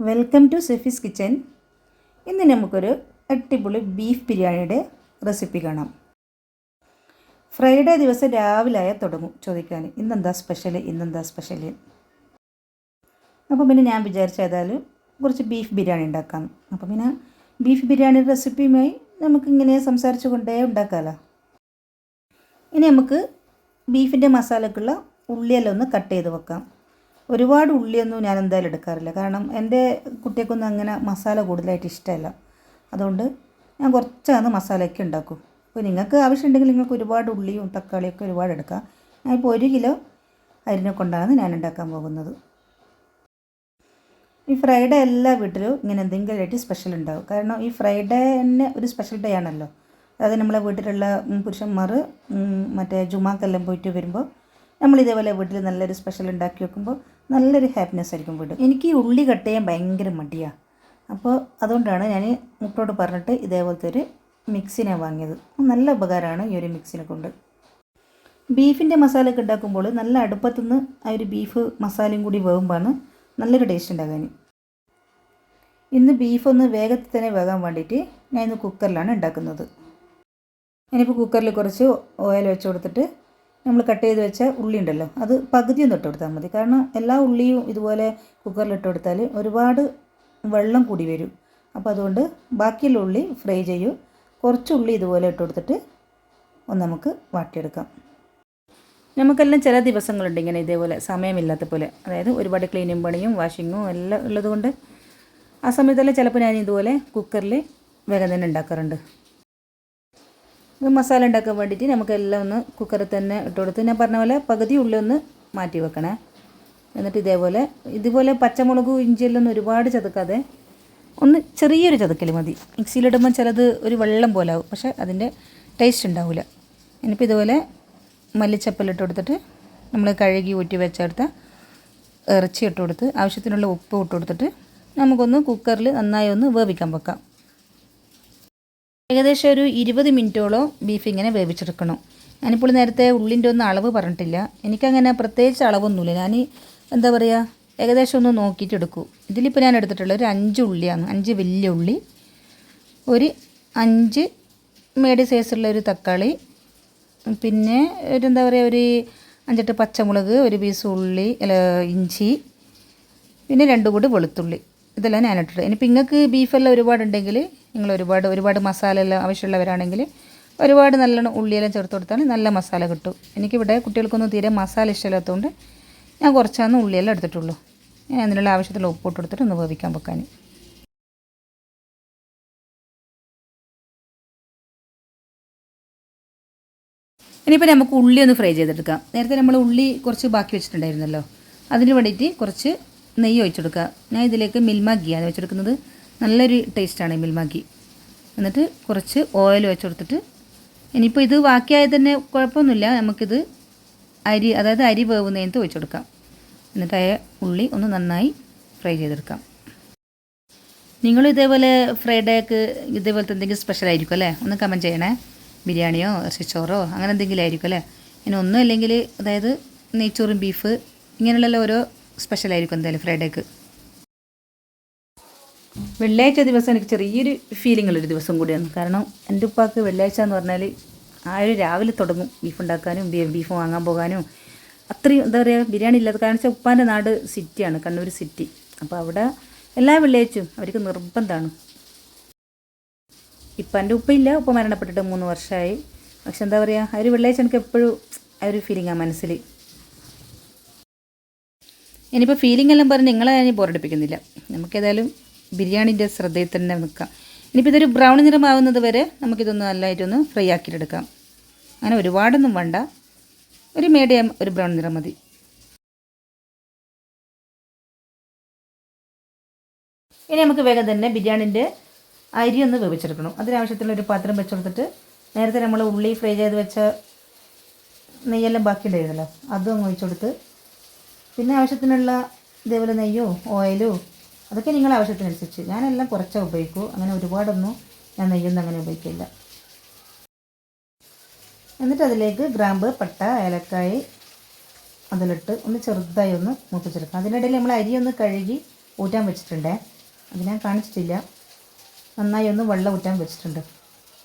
Welcome to സെഫീസ് kitchen. ഇന്ന് നമുക്കൊരു അടിപൊളി ബീഫ് ബിരിയാണിയുടെ റെസിപ്പി കാണാം. ഫ്രൈഡേ ദിവസം രാവിലെ തുടങ്ങും ചോദിക്കാൻ, ഇന്നെന്താ സ്പെഷ്യൽ. അപ്പോൾ പിന്നെ ഞാൻ വിചാരിച്ചേതായാലും കുറച്ച് ബീഫ് ബിരിയാണി ഉണ്ടാക്കാം. അപ്പോൾ പിന്നെ ബീഫ് ബിരിയാണി റെസിപ്പിയുമായി നമുക്കിങ്ങനെ സംസാരിച്ചു കൊണ്ടേ ഉണ്ടാക്കാമല്ലോ. ഇനി നമുക്ക് ബീഫിൻ്റെ മസാലക്കുള്ള ഉള്ളിയെല്ലാം ഒന്ന് കട്ട് ചെയ്ത് വെക്കാം. ഒരുപാട് ഉള്ളിയൊന്നും ഞാൻ എന്തായാലും എടുക്കാറില്ല, കാരണം എൻ്റെ കുട്ടികൾക്കൊന്നും അങ്ങനെ മസാല കൂടുതലായിട്ട് ഇഷ്ടമല്ല. അതുകൊണ്ട് ഞാൻ കുറച്ചാണ് മസാലയൊക്കെ ഉണ്ടാക്കും. അപ്പോൾ നിങ്ങൾക്ക് ആവശ്യമുണ്ടെങ്കിൽ നിങ്ങൾക്ക് ഒരുപാട് ഉള്ളിയും തക്കാളിയൊക്കെ ഒരുപാട് എടുക്കാം. ഞാനിപ്പോൾ 1 കിലോ അരിനെ കൊണ്ടാണ് ഞാൻ ഉണ്ടാക്കാൻ പോകുന്നത്. ഈ ഫ്രൈഡേ എല്ലാ വീട്ടിലും ഇങ്ങനെ എന്തെങ്കിലുമായിട്ട് സ്പെഷ്യൽ ഉണ്ടാവും. കാരണം ഈ ഫ്രൈഡേ തന്നെ ഒരു സ്പെഷ്യൽ ഡേ ആണല്ലോ. അതായത് നമ്മളെ വീട്ടിലുള്ള പുരുഷന്മാർ മറ്റേ ജുമാക്കെല്ലാം പോയിട്ട് വരുമ്പോൾ നമ്മൾ ഇതേപോലെ വീട്ടിൽ നല്ലൊരു സ്പെഷ്യൽ ഉണ്ടാക്കി വെക്കുമ്പോൾ നല്ലൊരു ഹാപ്പിനെസ് ആയിരിക്കും വീട്. എനിക്ക് ഈ ഉള്ളി കട്ട് ചെയ്യാൻ ഭയങ്കര മടിയാണ്. അപ്പോൾ അതുകൊണ്ടാണ് ഞാൻ മുട്ടോട് പറഞ്ഞിട്ട് ഇതേപോലത്തെ ഒരു മിക്സിനെ വാങ്ങിയത്. നല്ല ഉപകാരമാണ് ഈ ഒരു മിക്സിനെ കൊണ്ട്. ബീഫിൻ്റെ മസാലയൊക്കെ ഉണ്ടാക്കുമ്പോൾ നല്ല അടുപ്പത്തുനിന്ന് ആ ഒരു ബീഫ് മസാലയും കൂടി വേകുമ്പോഴാണ് നല്ലൊരു ടേസ്റ്റ് ഉണ്ടാകാൻ. ഇന്ന് ബീഫ് ഒന്ന് വേഗത്തിൽ തന്നെ വേകാൻ വേണ്ടിയിട്ട് ഞാൻ ഇന്ന് കുക്കറിലാണ് ഉണ്ടാക്കുന്നത്. ഞാനിപ്പോൾ കുക്കറിൽ കുറച്ച് ഓയിൽ വെച്ച് കൊടുത്തിട്ട് നമ്മൾ കട്ട് ചെയ്ത് വെച്ച ഉള്ളി ഉണ്ടല്ലോ, അത് പകുതിയൊന്നും ഇട്ട് കൊടുത്താൽ മതി. കാരണം എല്ലാ ഉള്ളിയും ഇതുപോലെ കുക്കറിൽ ഇട്ട് കൊടുത്താൽ ഒരുപാട് വെള്ളം കൂടി വരും. അപ്പോൾ അതുകൊണ്ട് ബാക്കിയുള്ള ഉള്ളി ഫ്രൈ ചെയ്യൂ. കുറച്ച് ഉള്ളി ഇതുപോലെ ഇട്ട് കൊടുത്തിട്ട് ഒന്ന് നമുക്ക് വാട്ടിയെടുക്കാം. നമുക്കെല്ലാം ചില ദിവസങ്ങളുണ്ട് ഇങ്ങനെ ഇതേപോലെ സമയമില്ലാത്ത പോലെ, അതായത് ഒരുപാട് ക്ലീനിങ് പണിയും വാഷിങ്ങും എല്ലാം ഉള്ളതുകൊണ്ട് ആ സമയത്തെല്ലാം ചിലപ്പോൾ ഞാൻ ഇതുപോലെ കുക്കറിൽ വേഗം തന്നെ ഉണ്ടാക്കാറുണ്ട്. മസാല ഉണ്ടാക്കാൻ വേണ്ടിയിട്ട് നമുക്കെല്ലാം ഒന്ന് കുക്കറിൽ തന്നെ ഇട്ട് കൊടുത്ത് ഞാൻ പറഞ്ഞ പോലെ പകുതി ഉള്ളി ഒന്ന് മാറ്റി വെക്കണേ. എന്നിട്ട് ഇതുപോലെ പച്ചമുളകും ഇഞ്ചിയെല്ലാം ഒന്നും ഒരുപാട് ചതക്കാതെ ഒന്ന് ചെറിയൊരു ചതക്കൽ മതി. മിക്സിയിലിടുമ്പോൾ ചിലത് ഒരു വെള്ളം പോലെ ആവും, പക്ഷേ അതിൻ്റെ ടേസ്റ്റ് ഉണ്ടാവില്ല. ഇനിയിപ്പോൾ ഇതുപോലെ മല്ലിച്ചപ്പലിട്ട് കൊടുത്തിട്ട് നമ്മൾ കഴുകി ഊറ്റി വെച്ചെടുത്ത ഇറച്ചി ഇട്ട് കൊടുത്ത് ആവശ്യത്തിനുള്ള ഉപ്പ് ഇട്ട് കൊടുത്തിട്ട് നമുക്കൊന്ന് കുക്കറിൽ നന്നായി ഒന്ന് വേവിക്കാൻ വെക്കാം. ഏകദേശം ഒരു 20 മിനിറ്റോളം ബീഫ് ഇങ്ങനെ വേവിച്ചെടുക്കണം. ഞാനിപ്പോൾ നേരത്തെ ഉള്ളിൻ്റെ ഒന്നും അളവ് പറഞ്ഞിട്ടില്ല. എനിക്കങ്ങനെ പ്രത്യേകിച്ച് അളവൊന്നുമില്ല. ഞാൻ എന്താ പറയുക, ഏകദേശം ഒന്ന് നോക്കിയിട്ട് എടുക്കൂ. ഇതിലിപ്പോൾ ഞാൻ എടുത്തിട്ടുള്ള ഒരു 5 ഉള്ളിയാണ്. 5 വലിയ ഉള്ളി, ഒരു 5 മീഡിയം സൈസുള്ള ഒരു തക്കാളി, പിന്നെ ഒരു എന്താ പറയുക ഒരു 5-8 പച്ചമുളക്, ഒരു പീസ് ഇഞ്ചി, പിന്നെ 2 കൂടി വെളുത്തുള്ളി. ഇതെല്ലാം ഞാൻ ഇട്ടിട്ട് ഇനിയിപ്പോൾ നിങ്ങൾക്ക് ബീഫെല്ലാം ഒരുപാടുണ്ടെങ്കിൽ നിങ്ങൾ ഒരുപാട് മസാല എല്ലാം ആവശ്യമുള്ളവരാണെങ്കിൽ ഒരുപാട് നല്ലോണം ഉള്ളിയെല്ലാം ചേർത്ത് കൊടുത്താൽ നല്ല മസാല കിട്ടും. എനിക്കിവിടെ കുട്ടികൾക്കൊന്നും തീരെ മസാല ഇഷ്ടമില്ലാത്തതുകൊണ്ട് ഞാൻ കുറച്ചാണ് ഉള്ളിയെല്ലാം എടുത്തിട്ടുള്ളൂ. ഞാൻ അതിനുള്ള ആവശ്യത്തിലുള്ള ഉപ്പിട്ട് കൊടുത്തിട്ട് ഒന്ന് വേവിക്കാൻ വെക്കാൻ. ഇനിയിപ്പോൾ നമുക്ക് ഉള്ളി ഒന്ന് ഫ്രൈ ചെയ്തെടുക്കാം. നേരത്തെ നമ്മൾ ഉള്ളി കുറച്ച് ബാക്കി വെച്ചിട്ടുണ്ടായിരുന്നല്ലോ, അതിന് വേണ്ടിയിട്ട് കുറച്ച് നെയ്യ് ഒഴിച്ചെടുക്കുക. ഞാൻ ഇതിലേക്ക് മിൽമ ഗീയാണ് വെച്ചെടുക്കുന്നത്. നല്ലൊരു ടേസ്റ്റാണ് ഈ മിൽമ ഗീ. എന്നിട്ട് കുറച്ച് ഓയിൽ വെച്ച് കൊടുത്തിട്ട് ഇനിയിപ്പോൾ ഇത് ബാക്കിയായത് തന്നെ കുഴപ്പമൊന്നുമില്ല, നമുക്കിത് അരി വേവുന്നതിനകത്ത് ഒഴിച്ചു കൊടുക്കാം. എന്നിട്ട് ആ ഉള്ളി ഒന്ന് നന്നായി ഫ്രൈ ചെയ്തെടുക്കാം. നിങ്ങൾ ഇതേപോലെ ഫ്രൈഡേക്ക് ഇതേപോലത്തെ എന്തെങ്കിലും സ്പെഷ്യൽ ആയിരിക്കും അല്ലേ? ഒന്ന് കമൻറ്റ് ചെയ്യണേ. ബിരിയാണിയോ ഇറച്ചിച്ചോറോ അങ്ങനെ എന്തെങ്കിലും ആയിരിക്കും അല്ലേ? ഇനി ഒന്നും അല്ലെങ്കിൽ അതായത് നെയ്ച്ചോറും ബീഫ് ഇങ്ങനെയുള്ള ഓരോ സ്പെഷ്യലായിരിക്കും എന്തായാലും ഫ്രൈഡേക്ക്. വെള്ളിയാഴ്ച ദിവസം എനിക്ക് ചെറിയൊരു ഫീലിംഗ് ഉള്ളൊരു ദിവസം കൂടിയാണ്. കാരണം എൻ്റെ ഉപ്പാക്ക് വെള്ളിയാഴ്ച എന്ന് പറഞ്ഞാൽ ആ ഒരു രാവിലെ തുടങ്ങും ബീഫ് ഉണ്ടാക്കാനും ബീഫ് വാങ്ങാൻ പോകാനും. അത്രയും എന്താ പറയുക ബിരിയാണി ഇല്ലാത്ത കാരണം വെച്ചാൽ ഉപ്പാൻ്റെ നാട് സിറ്റിയാണ്, കണ്ണൂർ സിറ്റി. അപ്പോൾ അവിടെ എല്ലാ വെള്ളിയാഴ്ചയും അവർക്ക് നിർബന്ധമാണ്. ഇപ്പം എൻ്റെ ഉപ്പയില്ല, ഉപ്പ മരണപ്പെട്ടിട്ട് 3 വർഷമായി. പക്ഷെ എന്താ പറയുക ആ ഒരു വെള്ളിയാഴ്ച എനിക്ക് എപ്പോഴും ആ ഒരു ഫീലിംഗാണ് മനസ്സിൽ. ഇനിയിപ്പോൾ ഫീലിംഗ് എല്ലാം പറഞ്ഞ് നിങ്ങളെ ഞാൻ ബോറടിപ്പിക്കുന്നില്ല. നമുക്കേതായാലും ബിരിയാണിൻ്റെ ശ്രദ്ധയിൽ തന്നെ നിൽക്കാം. ഇനിയിപ്പോൾ ഇതൊരു ബ്രൗൺ നിറമാവുന്നത് വരെ നമുക്കിതൊന്ന് നല്ലതായിട്ടൊന്ന് ഫ്രൈ ആക്കിയിട്ടെടുക്കാം. അങ്ങനെ ഒരുപാടൊന്നും വേണ്ട, ഒരു മീഡിയം ഒരു ബ്രൗൺ നിറം മതി. ഇനി നമുക്ക് വേഗം തന്നെ ബിരിയാണിൻ്റെ അരി ഒന്ന് വേവിച്ചെടുക്കണം. അതിനാവശ്യത്തിലുള്ള ഒരു പാത്രം വെച്ചെടുത്തിട്ട് നേരത്തെ നമ്മൾ ഉള്ളി ഫ്രൈ ചെയ്ത് വെച്ച നെയ്യെല്ലാം ബാക്കി ഉണ്ടായിരുന്നല്ലോ, അതും അങ്ങ് ഒഴിച്ചെടുത്ത് പിന്നെ ആവശ്യത്തിനുള്ള ഇതേപോലെ നെയ്യോ ഓയിലോ അതൊക്കെ നിങ്ങളുടെ ആവശ്യത്തിനനുസരിച്ച്. ഞാനെല്ലാം കുറച്ചേ ഉപയോഗിക്കൂ, അങ്ങനെ ഒരുപാടൊന്നും ഞാൻ നെയ്യൊന്നും അങ്ങനെ ഉപയോഗിക്കില്ല. എന്നിട്ട് അതിലേക്ക് ഗ്രാമ്പ്, പട്ട, ഏലക്കായ് അതിലിട്ട് ഒന്ന് ചെറുതായി ഒന്ന് മൂപ്പിച്ചെടുക്കാം. അതിനിടയിൽ നമ്മൾ അരി ഒന്ന് കഴുകി ഊറ്റാൻ വെച്ചിട്ടുണ്ട്. അത് ഞാൻ കാണിച്ചിട്ടില്ല. നന്നായി ഒന്ന് വെള്ളം ഊറ്റാൻ വെച്ചിട്ടുണ്ട്.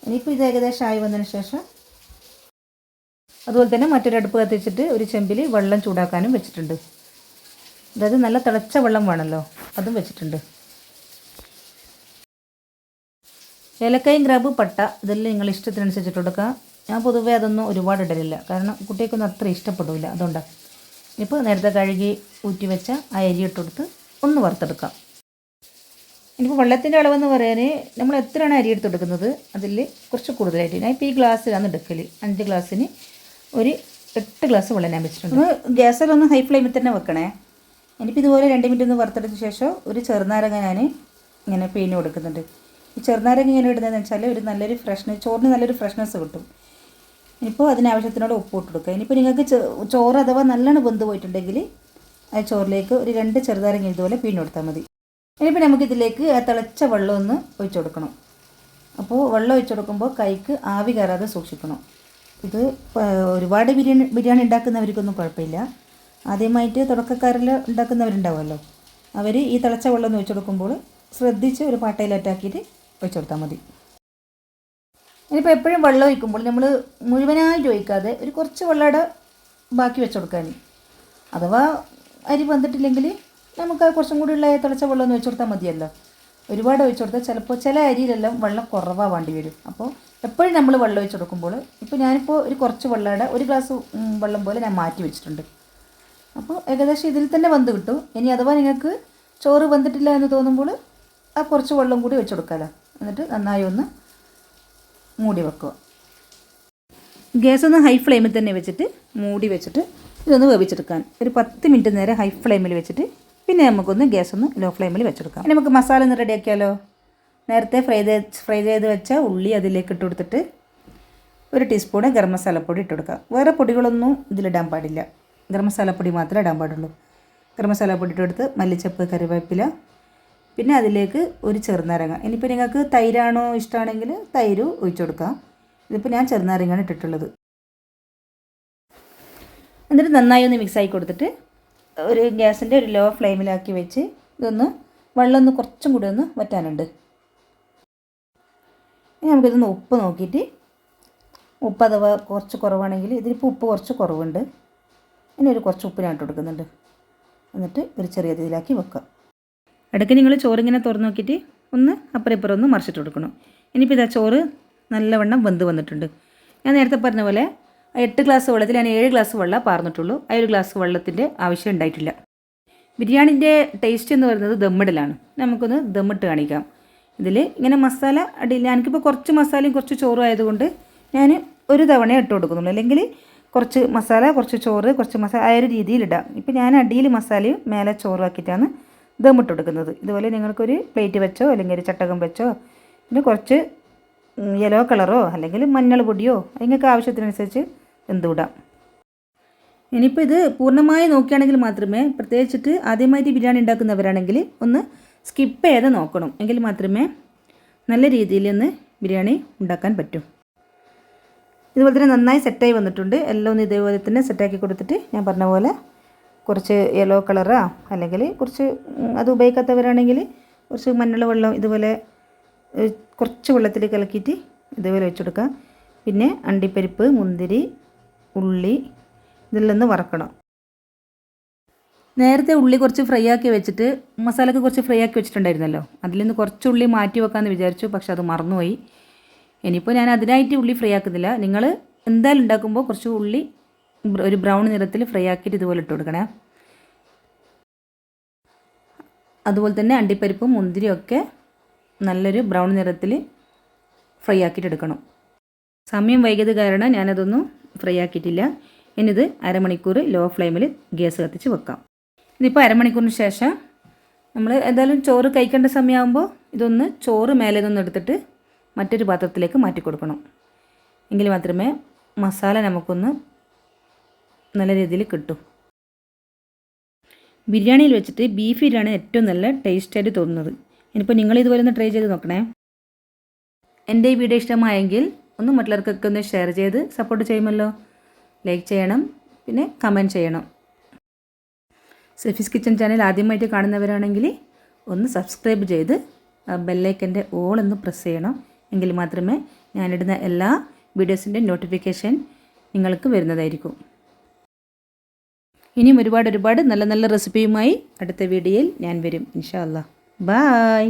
ഇനിയിപ്പോൾ ഇത് ഏകദേശം ആയി വന്നതിന് ശേഷം അതുപോലെ തന്നെ മറ്റൊരു അടുപ്പ് കത്തിച്ചിട്ട് ഒരു ചെമ്പിൽ വെള്ളം ചൂടാക്കാനും വെച്ചിട്ടുണ്ട്. അതായത് നല്ല തിളച്ച വെള്ളം വേണമല്ലോ, അതും വെച്ചിട്ടുണ്ട്. ഏലക്കായും ഗ്രാമ്പ് പട്ട ഇതെല്ലാം നിങ്ങൾ ഇഷ്ടത്തിനനുസരിച്ചിട്ട് കൊടുക്കുക. ഞാൻ പൊതുവേ അതൊന്നും ഒരുപാട് ഇടലില്ല, കാരണം കുട്ടികൾക്കൊന്നും അത്ര ഇഷ്ടപ്പെടില്ല. അതുകൊണ്ടാണ്. ഇപ്പോൾ നേരത്തെ കഴുകി ഊറ്റി വെച്ച ആ അരി ഇട്ട് കൊടുത്ത് ഒന്ന് വറുത്തെടുക്കാം. ഇനിയിപ്പോൾ വെള്ളത്തിൻ്റെ അളവെന്ന് പറയാൻ നമ്മൾ എത്രയാണ് അരി എടുത്തെടുക്കുന്നത് അതിൽ കുറച്ച് കൂടുതലായിട്ട് ഞാൻ ഇപ്പോൾ ഈ ഗ്ലാസ്സിലാണ് എടുക്കൽ. 5 ഗ്ലാസ്സിന് ഒരു 8 ഗ്ലാസ് വെള്ളം ഞാൻ വെച്ചിട്ടുണ്ട്. ഗ്യാസിലൊന്ന് ഹൈ ഫ്ലെയിമിൽ തന്നെ വെക്കണേ. ഇനിയിപ്പോൾ ഇതുപോലെ 2 മിനിറ്റ് ഒന്ന് വറുത്തെടുത്ത ശേഷം ഒരു ചെറുനാരങ്ങ ഞാൻ ഇങ്ങനെ പിഴിഞ്ഞ് കൊടുക്കുന്നുണ്ട്. ഈ ചെറുനാരങ്ങ ഇങ്ങനെ ഇടുന്നതെന്ന് വെച്ചാൽ ഒരു നല്ലൊരു ചോറിന് നല്ലൊരു ഫ്രഷ്നെസ് കിട്ടും. ഇനിയിപ്പോൾ അതിനാവശ്യത്തിനോട് ഉപ്പ് ഇട്ട് കൊടുക്കുക. ഇനിയിപ്പോൾ നിങ്ങൾക്ക് ചോറ് അഥവാ നല്ലോണം വെന്ത് പോയിട്ടുണ്ടെങ്കിൽ ആ ചോറിലേക്ക് ഒരു 2 ചെറുനാരങ്ങ ഇതുപോലെ പിഴിഞ്ഞ് കൊടുത്താൽ മതി. ഇനിയിപ്പോൾ നമുക്കിതിലേക്ക് ആ തിളച്ച വെള്ളം ഒന്ന് ഒഴിച്ചു കൊടുക്കണം. അപ്പോൾ വെള്ളം ഒഴിച്ചു കൊടുക്കുമ്പോൾ കൈക്ക് ആവി കയറാതെ സൂക്ഷിക്കണം. ഇത് ഒരുപാട് ബിരിയാണി ഉണ്ടാക്കുന്നവർക്കൊന്നും കുഴപ്പമില്ല. ആദ്യമായിട്ട് തുടക്കക്കാരിൽ ഉണ്ടാക്കുന്നവരുണ്ടാവുമല്ലോ, അവർ ഈ തിളച്ച വെള്ളം ഒന്ന് ഒഴിച്ചു കൊടുക്കുമ്പോൾ ശ്രദ്ധിച്ച് ഒരു പാട്ടയിലാറ്റാക്കിയിട്ട് ഒഴിച്ചു കൊടുത്താൽ മതി. ഇനിയിപ്പോൾ എപ്പോഴും വെള്ളം ഒഴിക്കുമ്പോൾ നമ്മൾ മുഴുവനായിട്ട് ഒഴിക്കാതെ ഒരു കുറച്ച് വെള്ളം ബാക്കി വെച്ച് കൊടുക്കാൻ. അഥവാ അരി വന്നിട്ടില്ലെങ്കിൽ നമുക്ക് ആ കുറച്ചും കൂടി ഉള്ള തിളച്ച വെള്ളം ഒന്ന് ഒഴിച്ചു കൊടുത്താൽ മതിയല്ലോ. ഒരുപാട് ഒഴിച്ചു കൊടുത്താൽ ചിലപ്പോൾ ചില അരിയിലെല്ലാം വെള്ളം കുറവാണ് വേണ്ടി വരും. അപ്പോൾ എപ്പോഴും നമ്മൾ വെള്ളം ഒഴിച്ചു കൊടുക്കുമ്പോൾ ഇപ്പോൾ ഞാനിപ്പോൾ ഒരു കുറച്ച് വെള്ളം 1 ഗ്ലാസ് വെള്ളം പോലെ ഞാൻ മാറ്റി വെച്ചിട്ടുണ്ട്. അപ്പോൾ ഏകദേശം ഇതിൽ തന്നെ വെന്ത് കിട്ടും. ഇനി അഥവാ നിങ്ങൾക്ക് ചോറ് വെന്തിട്ടില്ല എന്ന് തോന്നുമ്പോൾ ആ കുറച്ച് വെള്ളം കൂടി വെച്ച് കൊടുക്കാമല്ലോ. എന്നിട്ട് നന്നായി ഒന്ന് മൂടി വെക്കുക. ഗ്യാസ് ഒന്ന് ഹൈ ഫ്ലെയിമിൽ തന്നെ വെച്ചിട്ട് മൂടി വെച്ചിട്ട് ഇതൊന്ന് വേവിച്ചെടുക്കാൻ ഒരു 10 മിനിറ്റ് നേരം ഹൈ ഫ്ലെയിമിൽ വെച്ചിട്ട് പിന്നെ നമുക്കൊന്ന് ഗ്യാസ് ഒന്ന് ലോ ഫ്ലെയിമിൽ വെച്ചെടുക്കാം. ഇനി നമുക്ക് മസാല ഒന്ന് റെഡിയാക്കിയാലോ. നേരത്തെ ഫ്രൈ ചെയ്ത് വെച്ച ഉള്ളി അതിലേക്ക് ഇട്ട് കൊടുത്തിട്ട് 1 ടീസ്പൂൺ ഗരം മസാലപ്പൊടി ഇട്ട് കൊടുക്കുക. വേറെ പൊടികളൊന്നും ഇതിലിടാൻ പാടില്ല, ഗരം മസാലപ്പൊടി മാത്രമേ ഇടാൻ പാടുള്ളൂ. ഗരം മസാലപ്പൊടി ഇട്ടെടുത്ത് മല്ലിച്ചപ്പ്, കറിവേപ്പില, പിന്നെ അതിലേക്ക് ഒരു ചെറുനാരങ്ങ. ഇനിയിപ്പോൾ നിങ്ങൾക്ക് തൈരാണോ ഇഷ്ടമാണെങ്കിൽ തൈര് ഒഴിച്ചു കൊടുക്കാം. ഇതിപ്പോൾ ഞാൻ ചെറുനാരങ്ങയാണ് ഇട്ടിട്ടുള്ളത്. എന്നിട്ട് നന്നായി ഒന്ന് മിക്സാക്കി കൊടുത്തിട്ട് ഒരു ഗ്യാസിൻ്റെ ഒരു ലോ ഫ്ലെയിമിലാക്കി വെച്ച് ഇതൊന്ന് വെള്ളം ഒന്ന് കുറച്ചും കൂടി ഒന്ന് വറ്റാനുണ്ട്. ഇനി നമുക്കിതൊന്ന് ഉപ്പ് നോക്കിയിട്ട്, ഉപ്പ് അഥവാ കുറച്ച് കുറവാണെങ്കിൽ ഇതിലിപ്പോൾ ഉപ്പ് കുറച്ച് കുറവുണ്ട്. ഇനി ഒരു കുറച്ച് ഉപ്പ് ഞാൻ ഇട്ട് കൊടുക്കുന്നുണ്ട്. എന്നിട്ട് ഒരു ചെറിയ ഇതിലാക്കി വെക്കുക. ഇടയ്ക്ക് നിങ്ങൾ ചോറിങ്ങനെ തുറന്ന് നോക്കിയിട്ട് ഒന്ന് അപ്പുറം ഇപ്പുറം ഒന്ന് മറിച്ചിട്ട് കൊടുക്കണം. ഇനിയിപ്പോൾ ഇതാ ചോറ് നല്ലവണ്ണം വെന്ത് വന്നിട്ടുണ്ട്. ഞാൻ നേരത്തെ പറഞ്ഞ പോലെ 8 ഗ്ലാസ് വെള്ളത്തിൽ ഞാൻ 7 ഗ്ലാസ് വെള്ളം പാർന്നിട്ടുള്ളൂ. ആ 1 ഗ്ലാസ് വെള്ളത്തിൻ്റെ ആവശ്യം ഉണ്ടായിട്ടില്ല. ബിരിയാണിൻ്റെ ടേസ്റ്റ് എന്ന് പറയുന്നത് ദമ്മിടലാണ്. നമുക്കൊന്ന് ദമ്മിട്ട് കാണിക്കാം. ഇതിൽ ഇങ്ങനെ മസാല അടിയില്ല. എനിക്കിപ്പോൾ കുറച്ച് മസാലയും കുറച്ച് ചോറും ആയതുകൊണ്ട് ഞാൻ ഒരു തവണ ഇട്ട് കൊടുക്കുന്നുള്ളൂ. അല്ലെങ്കിൽ കുറച്ച് മസാല, കുറച്ച് ചോറ്, കുറച്ച് മസാല ആ ഒരു രീതിയിലിടാം. ഇപ്പോൾ ഞാൻ അടിയിൽ മസാലയും മേലെ ചോറും ആക്കിയിട്ടാണ് ദമ്മിട്ട് കൊടുക്കുന്നത്. ഇതുപോലെ നിങ്ങൾക്കൊരു പ്ലേറ്റ് വെച്ചോ അല്ലെങ്കിൽ ഒരു ചട്ടകം വെച്ചോ, പിന്നെ കുറച്ച് യെല്ലോ കളറോ അല്ലെങ്കിൽ മഞ്ഞൾ പൊടിയോ നിങ്ങൾക്ക് ആവശ്യത്തിനനുസരിച്ച് എന്തുവിടാം. ഇനിയിപ്പോൾ ഇത് പൂർണ്ണമായി നോക്കുകയാണെങ്കിൽ മാത്രമേ, പ്രത്യേകിച്ചിട്ട് ആദ്യമായിട്ട് ബിരിയാണി ഉണ്ടാക്കുന്നവരാണെങ്കിൽ ഒന്ന് സ്കിപ്പ് ചെയ്ത് നോക്കണം. എങ്കിൽ മാത്രമേ നല്ല രീതിയിൽ ഒന്ന് ബിരിയാണി ഉണ്ടാക്കാൻ പറ്റൂ. ഇതുപോലെ തന്നെ നന്നായി സെറ്റായി വന്നിട്ടുണ്ട്. എല്ലാം ഒന്ന് ഇതേപോലെ തന്നെ സെറ്റാക്കി കൊടുത്തിട്ട് ഞാൻ പറഞ്ഞ പോലെ കുറച്ച് യെല്ലോ കളറാ അല്ലെങ്കിൽ കുറച്ച് അത് ഉപയോഗിക്കാത്തവരാണെങ്കിൽ കുറച്ച് മഞ്ഞൾ വെള്ളം ഇതുപോലെ കുറച്ച് വെള്ളത്തിൽ കലക്കിയിട്ട് ഇതുപോലെ വെച്ച് കൊടുക്കാം. പിന്നെ അണ്ടിപ്പരിപ്പ്, മുന്തിരി, ഉള്ളി ഇതെല്ലാം ഒന്ന് വറക്കണം. നേരത്തെ ഉള്ളി കുറച്ച് ഫ്രൈ ആക്കി വെച്ചിട്ട് മസാലയൊക്കെ കുറച്ച് ഫ്രൈ ആക്കി വെച്ചിട്ടുണ്ടായിരുന്നല്ലോ, അതിൽ നിന്ന് കുറച്ച് ഉള്ളി മാറ്റി വെക്കാമെന്ന് വിചാരിച്ചു. പക്ഷെ അത് മറന്നുപോയി. ഇനിയിപ്പോൾ ഞാൻ അതിനായിട്ട് ഉള്ളി ഫ്രൈ ആക്കുന്നില്ല. നിങ്ങൾ എന്തായാലും ഉണ്ടാക്കുമ്പോൾ കുറച്ച് ഉള്ളി ഒരു ബ്രൗൺ നിറത്തിൽ ഫ്രൈ ആക്കിയിട്ട് ഇതുപോലെ ഇട്ട് കൊടുക്കണേ. അതുപോലെ തന്നെ അണ്ടിപ്പരിപ്പും മുന്തിരിയും ഒക്കെ നല്ലൊരു ബ്രൗൺ നിറത്തിൽ ഫ്രൈ ആക്കിയിട്ട് എടുക്കണം. സമയം വൈകിയത് കാരണം ഞാനതൊന്നും ഫ്രൈ ആക്കിയിട്ടില്ല. ഇനിയിത് അരമണിക്കൂർ ലോ ഫ്ലെയിമിൽ ഗ്യാസ് കത്തിച്ച് വെക്കാം. ഇതിപ്പോൾ അരമണിക്കൂറിന് ശേഷം നമ്മൾ എന്തായാലും ചോറ് കഴിക്കേണ്ട സമയമാകുമ്പോൾ ഇതൊന്ന് ചോറ് മേലെ നിന്ന് എടുത്തിട്ട് മറ്റൊരു പാത്രത്തിലേക്ക് മാറ്റി കൊടുക്കണം. എങ്കിൽ മാത്രമേ മസാല നമുക്കൊന്ന് നല്ല രീതിയിൽ കിട്ടും. ബിരിയാണിയിൽ വെച്ചിട്ട് ബീഫ് ബിരിയാണി ഏറ്റവും നല്ല ടേസ്റ്റായിട്ട് തോന്നുന്നത്. ഇനിയിപ്പോൾ നിങ്ങൾ ഇതുപോലെ ഒന്ന് ട്രൈ ചെയ്ത് നോക്കണേ. എൻ്റെ ഈ വീഡിയോ ഇഷ്ടമായെങ്കിൽ ഒന്ന് മറ്റുള്ളവർക്കൊക്കെ ഒന്ന് ഷെയർ ചെയ്ത് സപ്പോർട്ട് ചെയ്യുമല്ലോ. ലൈക്ക് ചെയ്യണം, പിന്നെ കമൻറ്റ് ചെയ്യണം. സെഫീസ് കിച്ചൺ ചാനൽ ആദ്യമായിട്ട് കാണുന്നവരാണെങ്കിൽ ഒന്ന് സബ്സ്ക്രൈബ് ചെയ്ത് ബെല്ലൈക്കൻ്റെ ഓൾ ഒന്ന് പ്രസ് ചെയ്യണം. എങ്കിൽ മാത്രമേ ഞാനിടുന്ന എല്ലാ വീഡിയോസിൻ്റെ നോട്ടിഫിക്കേഷൻ നിങ്ങൾക്ക് വരുന്നതായിരിക്കും. ഇനിയും ഒരുപാട് നല്ല നല്ല റെസിപ്പിയുമായി അടുത്ത വീഡിയോയിൽ ഞാൻ വരും ഇൻഷാ അല്ലാഹ്. ബായ്.